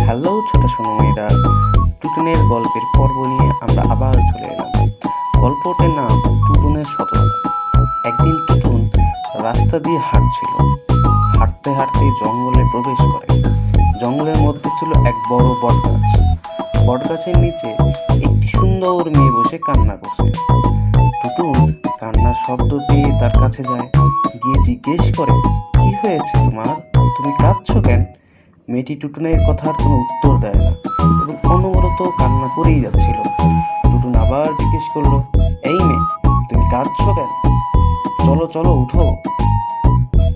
Hello ছোট সোনামণিরা, টুটুনের গল্পের পর্ব নিয়ে আমরা আবার চলে এলাম। গল্পটির নাম টুটুনের সততা। একদিন টুটুন রাস্তা দিয়ে হাঁটছিল। হাঁটতে হাঁটতে জঙ্গলে প্রবেশ করে। জঙ্গলের মধ্যে ছিল এক বড় বটগাছ। বটগাছের নিচে একটি সুন্দর মেয়ে বসে কান্না করছে। টুটুন কান্নার শব্দ পেয়ে তার কাছে যায়, গিয়ে জিজ্ঞেস করে, কি হয়েছে তোমার? তুমি কাঁদছো কেন? মেয়েটি টুটুনের কথার কোনো উত্তর দেয় না এবং অনবরত কান্না করেই যাচ্ছিল। টুটুন আবার জিজ্ঞেস করলো, এই মেয়ে, তুমি কাঁদছো কেন? চলো চলো উঠো,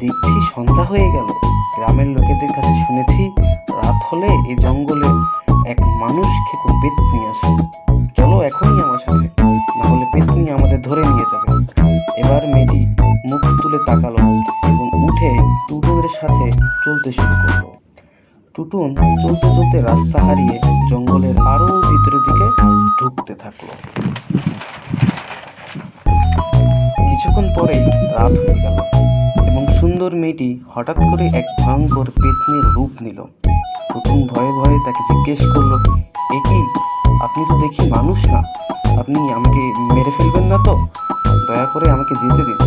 দেখছি সন্ধ্যা হয়ে গেল। গ্রামের লোকেদের কাছে শুনেছি রাত হলে এই জঙ্গলে এক মানুষ খেকো পেত্নী আসে। চলো এখনই আমার সাথে, না হলে পেত্নী আমাদের ধরে নিয়ে যাবে। এবার মেয়েটি মুখ তুলে তাকালো এবং উঠে টুটুনের সাথে চলতে শুরু করলো। টুটুন চলতে চলতে রাস্তা হারিয়ে জঙ্গলের আরো ভিতরের দিকে ঢুকতে থাকলো। কিছুক্ষণ পরেই রাত হয়ে গেল এবং সুন্দর মেয়েটি হঠাৎ করে এক ভয়ঙ্কর পেত্নীর রূপ নিল। টুটুন ভয়ে ভয়ে তাকে জিজ্ঞেস করলো, এ কি? আপনি তো দেখি মানুষ না, আপনি আমাকে মেরে ফেলবেন না তো? দয়া করে আমাকে যেতে দিন।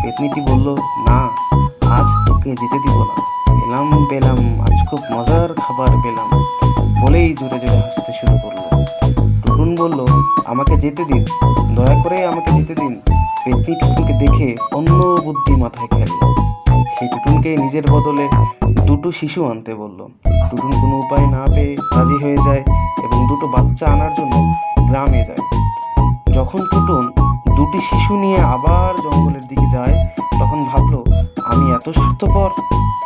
পেত্নীটি বলল, না, আজ তোকে যেতে দিব না। পেলাম আজ খুব মজার খাবার পেলাম, বলেই জোরে জোরে হাসতে শুরু করলো। টুটুন বলল, আমাকে যেতে দিন, দয়া করে আমাকে যেতে দিন। পেত্নী টুটুনকে দেখে অন্য বুদ্ধি মাথায় খেললো। সে টুটুনকে নিজের বদলে দুটো শিশু আনতে বলল। টুটুন কোনো উপায় না পেয়ে রাজি হয়ে যায় এবং দুটো বাচ্চা আনার জন্য গ্রামে যায়। যখন টুটুন দুটি শিশু নিয়ে আবার জঙ্গলের দিকে যায়, তখন ভাবলো, আমি এত স্বার্থপর,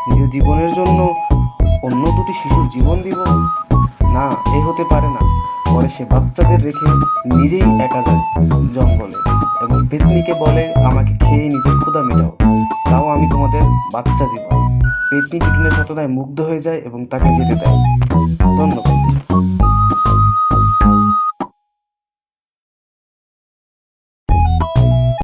নিজের জীবনের জন্য অন্য দুটি শিশুর জীবন দিব না, এ হতে পারে না। পরে সে বাচ্চাদের রেখে নিজেই একা যায় জঙ্গলে এবং পেত্নীকে বলে, আমাকে খেয়ে নিজের ক্ষুধা মেটাও, তাও আমি তোমাদের বাচ্চা দিব। পেত্নী টুটুনের সততায় মুগ্ধ হয়ে যায় এবং তাকে যেতে দেয়। ধন্যবাদ।